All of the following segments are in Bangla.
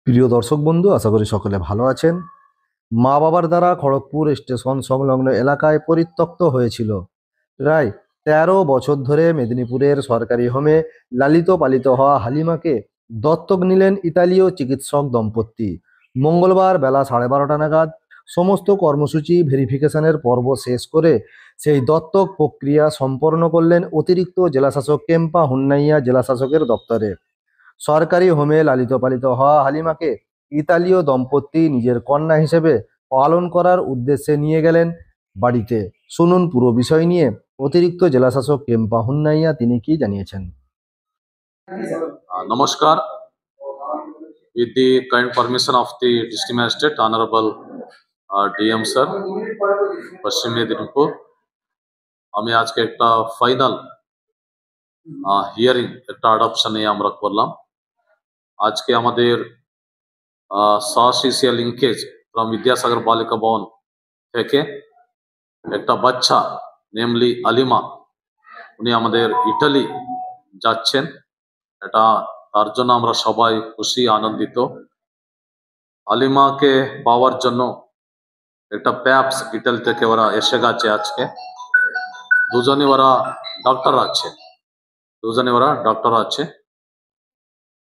প্রিয় দর্শক বন্ধু, আশা করি সকলে ভালো আছেন। মা বাবার দ্বারা খড়গপুর স্টেশন সংলগ্ন এলাকায় পরিত্যক্ত হয়েছিল। প্রায় 13 বছর ধরে মেদিনীপুরের সরকারি হোমে লালিত পালিত হওয়া হালিমাকে দত্তক নিলেন ইতালীয় চিকিৎসক দম্পতি। মঙ্গলবার বেলা 12:30 নাগাদ সমস্ত কর্মসূচি ভেরিফিকেশনের পর্ব শেষ করে সেই দত্তক প্রক্রিয়া সম্পন্ন করলেন অতিরিক্ত জেলাশাসক কেম্পা হুন্নাইয়া জেলাশাসকের দপ্তরে। সরকারি হোমে লালিত পালিত হওয়া হালিমাকে ইতালীয় দম্পতি নিজের কন্যা হিসেবে পালন করার উদ্দেশ্যে নিয়ে গেলেন বাড়িতে। শুনুন পুরো বিষয় নিয়ে অতিরিক্ত জেলাশাসক কেম্পা হুন্নাইয়া তিনি কি জানিয়েছেন। Namaskar. With the kind permission of the District Magistrate, Honorable DM Sir, পশ্চিম মেদিনীপুর, আমি আজকে একটা ফাইনাল হিয়ারিং একটা অ্যাডপশন নিয়ে আমরা করলাম। আজকে আমাদের সশিসিয়া লিঙ্কেজ ফ্রম বিদ্যাসাগর বালিকা ভবন থেকে একটা বাচ্চা নেমলি আলিমা, উনি আমাদের ইটালি যাচ্ছেন। এটা তার জন্য আমরা সবাই খুশি আনন্দিত। আলিমাকে পাওয়ার জন্য একটা প্যাপস ইটালি থেকে ওরা এসে গেছে আজকে। দুজনে ওরা ডক্টর আছে।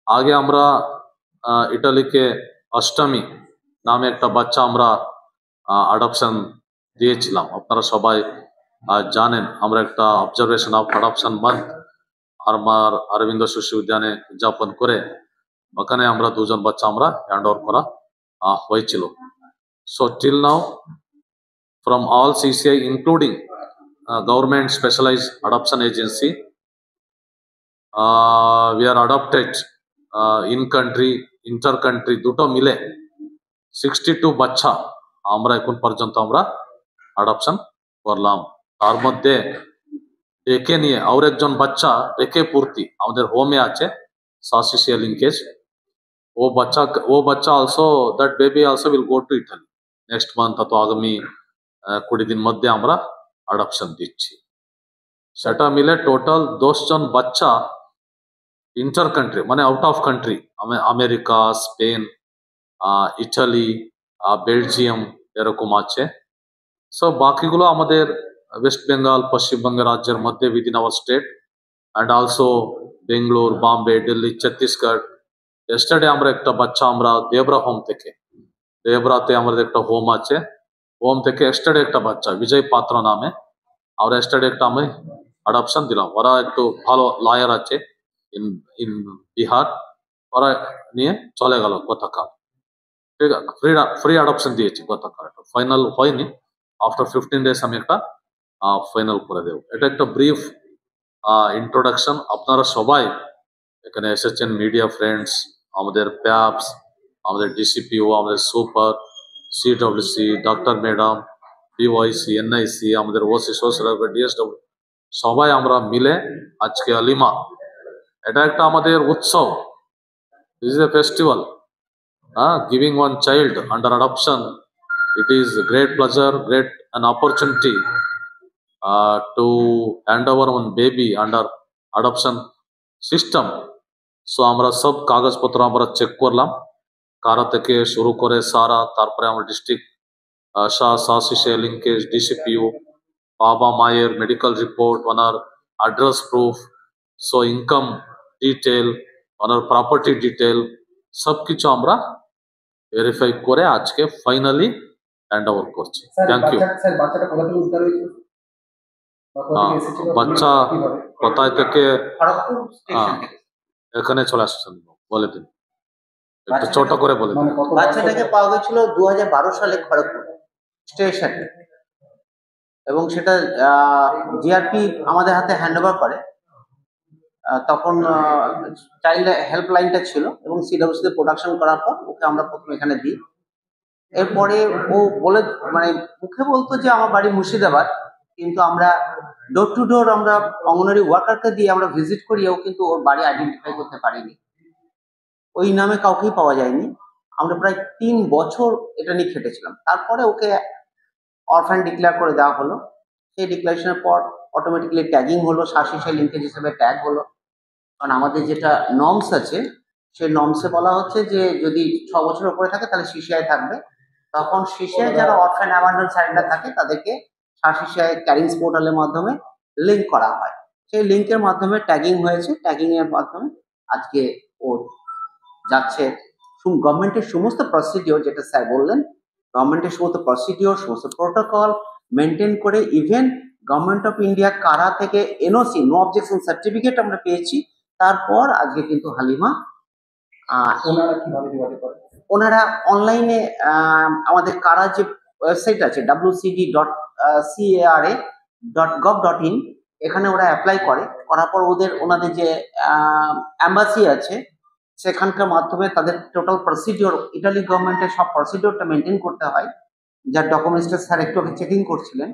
আগে আমরা ইটালিকে অষ্টমী নামে একটা বাচ্চা আমরা অ্যাডপশন দিয়েছিলাম। আপনারা সবাই জানেন, আমরা একটা অবজারভেশন অফ অ্যাডপশন মান্থ আমার অরবিন্দ শিশু উদ্যানে উদযাপন করে ওখানে আমরা দুজন বাচ্চা আমরা হ্যান্ড ওভার করা হয়েছিল। So till now, from all CCI, including government specialized adoption agency, we are adopted in country, inter country দুটো মিলে 62 বাচ্চা আমরা এখন পর্যন্ত আমরা অ্যাডপশন করলাম। তার মধ্যে ডেকে নিয়ে আর একজন বাচ্চা ডেকে পূর্তি আমাদের হোমে আছে, সাসিসিয়া লিঙ্কেজ। ও বাচ্চা also, that baby also will go to Italy next month, তো আগামী 20 দিন মধ্যে আমরা অ্যাডপশন দিচ্ছি। সেটা মিলে টোটাল 10 জন বাচ্চা ইন্টার কান্ট্রি মানে out of country, America, Spain, Italy, Belgium এরকম আছে। সো বাকিগুলো আমাদের ওয়েস্ট বেঙ্গল, পশ্চিমবঙ্গ রাজ্যের মধ্যে within our state, and also Bangalore, Bombay, Delhi, Chhattisgarh. Yesterday আমরা একটা বাচ্চা আমরা দেবরা হোম থেকে, দেবরাতে আমাদের একটা হোম আছে, হোম থেকে এস্টারডে একটা বাচ্চা বিজয় পাত্র নামে আমরা এস্টারডে একটা আমি অ্যাডপশন দিলাম। ওরা একটু ভালো লয়ার আছে ইন ইন বিহার, ওরা নিয়ে চলে গেল গতকাল। ঠিক আছে, ফ্রি অ্যাডপশন দিয়েছি গতকাল, ফাইনাল হয়নি। আফটার 15 days আমি একটা ফাইনাল করে দেব। এটা একটা ব্রিফ ইন্ট্রোডাকশন। আপনারা সবাই এখানে এসেছেন, মিডিয়া ফ্রেন্ডস, আমাদের প্যাপস, আমাদের ডিসিপিও, আমাদের super, CWC, doctor madam, POIC, NIC, আমাদের ওসি, সোশ্যাল ওয়ার্কার, ডিএসডব্লিউ, সবাই আমরা মিলে আজকে আলিমা, এটা একটা আমাদের উৎসব। This is a festival, giving one child under adoption. It is a great pleasure, great an opportunity to hand over one baby under adoption system. So আমরা সব কাগজপত্র আমরা চেক করলাম, কারা থেকে শুরু করে সারা, তারপরে আমরা ডিস্ট্রিক্ট সাসিসিয়া লিঙ্কেজ, ডিসিপিও, বাবা মায়ের মেডিকেল রিপোর্ট, ওনার address proof, so income detail, ওনার প্রপার্টি ডিটেল, সবকিছু আমরা ভেরিফাই করে আজকে ফাইনালি হ্যান্ড ওভার করছি। Thank you. বাচ্চা কোথায় থেকে এখানে চলে আসছেন বলে দিন, একটু ছোট করে বলে দিন। বাচ্চাটাকে পাওয়া গেছিল 2012 সালে খড়গপুর স্টেশনে, এবং সেটা জিআরপি আমাদের হাতে হ্যান্ড ওভার করে। তখন চাইল্ড হেল্পলাইনটা ছিল এবং সিডব্লিউসিতে প্রোডাকশন করার পর ওকে আমরা প্রথমে এখানে দিই। এরপরে ও বলে মানে মুখে বলতো যে আমার বাড়ি মুর্শিদাবাদ, কিন্তু আমরা ডোর টু ডোর আমরা অঙ্গনওয়াড়ি ওয়ার্কারকে দিয়ে আমরা ভিজিট করিয়েও কিন্তু ওর বাড়ি আইডেন্টিফাই করতে পারিনি। ওই নামে কাউকেই পাওয়া যায়নি। আমরা প্রায় 3 বছর এটা নিয়ে খেটেছিলাম। তারপরে ওকে অরফ্যান ডিক্লেয়ার করে দেওয়া হলো। সেই ডিক্লারেশনের পর অটোমেটিক্যালি ট্যাগিং হলো, সাসিসিয়া লিঙ্কেজ হিসেবে ট্যাগ হলো। কারণ আমাদের যেটা নর্মস আছে সেই নর্মসে বলা হচ্ছে যে যদি 6 বছরের উপরে থাকে তাহলে সিসিআই থাকবে। তখন সিসিআই যারা অরফ্যান অ্যাবান্ডন সারেন্ডার থাকে তাদেরকে সিসিআই ক্যারিংস পোর্টালের মাধ্যমে লিঙ্ক করা হয়। সেই লিঙ্কের মাধ্যমে ট্যাগিং হয়েছে, ট্যাগিং এর মাধ্যমে আজকে ও যাচ্ছে। গভর্নমেন্টের সমস্ত প্রসিডিওর, যেটা স্যার বললেন, গভর্নমেন্টের সমস্ত প্রসিডিওর, সমস্ত প্রোটোকল মেনটেন করে, ইভেন গভর্নমেন্ট অফ ইন্ডিয়া কারা থেকে এনওসি, নো অবজেকশন সার্টিফিকেট আমরা পেয়েছি। তারপর আজকে কিন্তু হালিমা ওনারা কিভাবে যোগাযোগ করে? ওনারা অনলাইনে আমাদের কারা যে ওয়েবসাইট আছে wcd.cara.gov.in, এখানে ওরা অ্যাপ্লাই করার পর ওনাদের যে অ্যাম্বাসি আছে সেখানকার মাধ্যমে তাদের টোটাল প্রসিডিওর, ইটালি গভর্নমেন্টের সব প্রসিডিওরটা মেনটেন করতে হয়, যার ডকুমেন্টসটা স্যার একটু আগে চেকিং করছিলেন।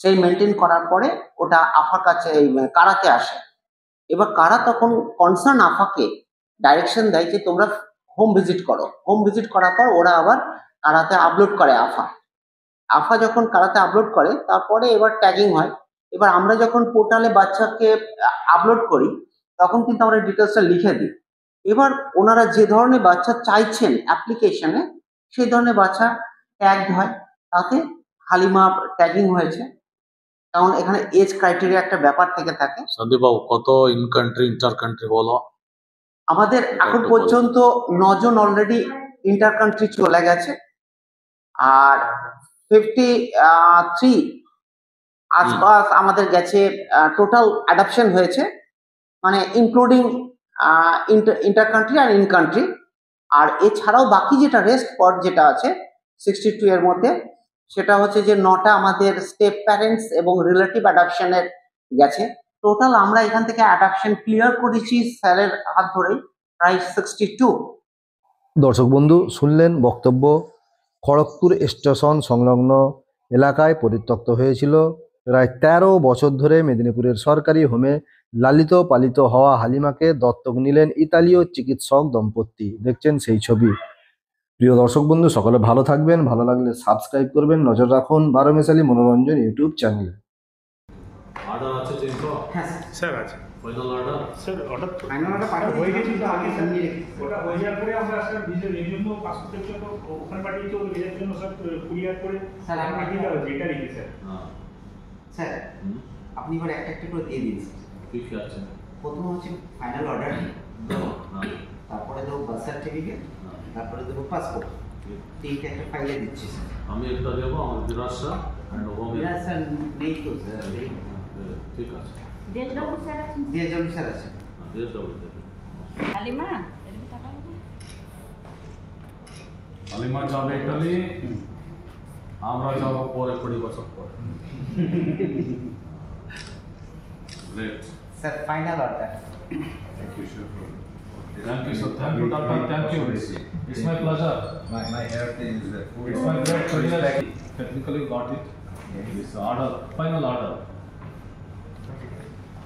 সেই মেনটেন করার পরে ওটা আফার কাছে, কারাতে আসে। এবার কারা তখন কনসার্ন আফাকে ডাইরেকশন দেয় যে তোমরা হোম ভিজিট করো। হোম ভিজিট করার পর ওরা আবার কারাতে আপলোড করে। আফা যখন কারাতে আপলোড করে তারপরে এবার ট্যাগিং হয়। এবার আমরা যখন পোর্টালে বাচ্চাকে আপলোড করি তখন কিন্তু আমরা ডিটেলসটা লিখে দিই। এবার ওনারা যে ধরনের বাচ্চা চাইছেন অ্যাপ্লিকেশনে সেই ধরনের বাচ্চা ট্যাগড হয়, তাতে হালিমা ট্যাগিং হয়েছে। কারণ এখানে এজ ক্রাইটেরিয়া একটা ব্যাপার থেকে থাকে। সন্দীপ বাবু, কত ইন কান্ট্রি ইন্টার কান্ট্রি বলো? আমাদের এখন পর্যন্ত 9 জন অলরেডি ইন্টার কান্ট্রি চলে গেছে, আর 53 আশপাশ আমাদের গেছে। টোটাল অ্যাডাপশন হয়েছে, মানে ইনক্লুডিং ইন্টার কান্ট্রি আর ইন কান্ট্রি। আর এছাড়াও বাকি যেটা রেস্ট স্পট যেটা আছে 62 এর মধ্যে, সেটা হচ্ছে যে 9টা আমাদের স্টেপ প্যারেন্টস এবং রিলেটিভ অ্যাডাপশনের গেছে। টোটাল আমরা এখান থেকে অ্যাডাপশন ক্লিয়ার করেছি স্যারের হাত ধরেই প্রায় 62। দর্শক বন্ধু শুনলেন বক্তব্য। খড়গপুর স্টেশন সংলগ্ন এলাকায় পরিত্যক্ত হয়েছিল প্রায় 13 বছর ধরে মেদিনীপুরের সরকারি হোমে লালিত পালিত হওয়া হালিমাকে দত্তক নিলেন ইতালীয় চিকিৎসক দম্পতি। দেখছেন সেই ছবি। প্রিয় দর্শক বন্ধু, সকলে ভালো থাকবেন। ভালো লাগলে সাবস্ক্রাইব করবেন, নজর রাখুন 12 মেশালি মনোরঞ্জন ইউটিউব চ্যানেলে। অর্ডার আছে চিন্তা? হ্যাঁ স্যার আছে ফাইনাল অর্ডার? স্যার অর্ডার তো ফাইনালটা পাঠিয়ে হয়ে গেছে তো আগে স্যার রেখেছি। ওটা হয়ে যাওয়ার পরে আমরা স্যার ভিজিট এর জন্য পাসপোর্টের জন্য ওখানে পাঠিয়ে তো ভিজার জন্য স্যার কুরিয়ার করে স্যার, আমি পাঠিয়ে দেওয়া যেটা লিখে স্যার। হ্যাঁ। স্যার আপনি এবার একটা একটা করে দিয়ে দিন। কি কি আছে? প্রথম হচ্ছে ফাইনাল অর্ডার, হ্যাঁ। তারপরে দেবো বার্থ সার্টিফিকেট, তারপরে দেবো পাসপোর্ট। তিনটে একটা ফাইলে দিচ্ছি স্যার। আমি একটা দেবো, আমার বিরাসা অ্যান্ড হোম। স্যার নেই তো স্যার। ঠিক আছে। দেশবাবু স্যার আছেন? দিয়ে যান স্যার আছে। দেশ যাবো দেবে। হালিমা এরকম টাকা হবে? হালিমা যাবে ইটালি, আমরা যাবো পরে 20 বছর পরে। Great. Sir final order. Thank you, sir. Thank you, sir. Thank you, doctor. Thank you. It's my pleasure. My everything is the food. It's my great pleasure. Technically got it. This order, final order.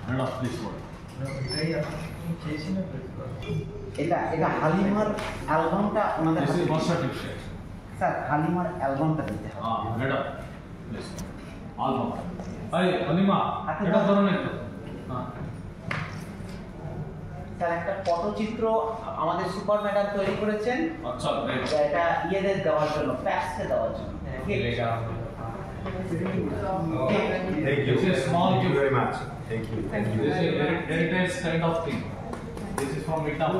Hand of this one. এটা হালিমার অ্যালবামটা ওনাদের This হাতে is birth দিচ্ছি। certificate. স্যার হালিমার অ্যালবামটা দিতে হবে। Head up. This one. Album. Hey, Halima. হাতে Head up দাও। ধরুন একটু। স্যার একটা পটচিত্র আমাদের সুপার ম্যাডাম তৈরি করেছেন, আচ্ছা, great. এটা ইয়েদের দেওয়ার জন্য, প্যাক্সকে দেওয়ার জন্য। Thank you. This is small Thank you gift. very much. Thank you. Thank you. This is heritage kind of thing. This is from Italy.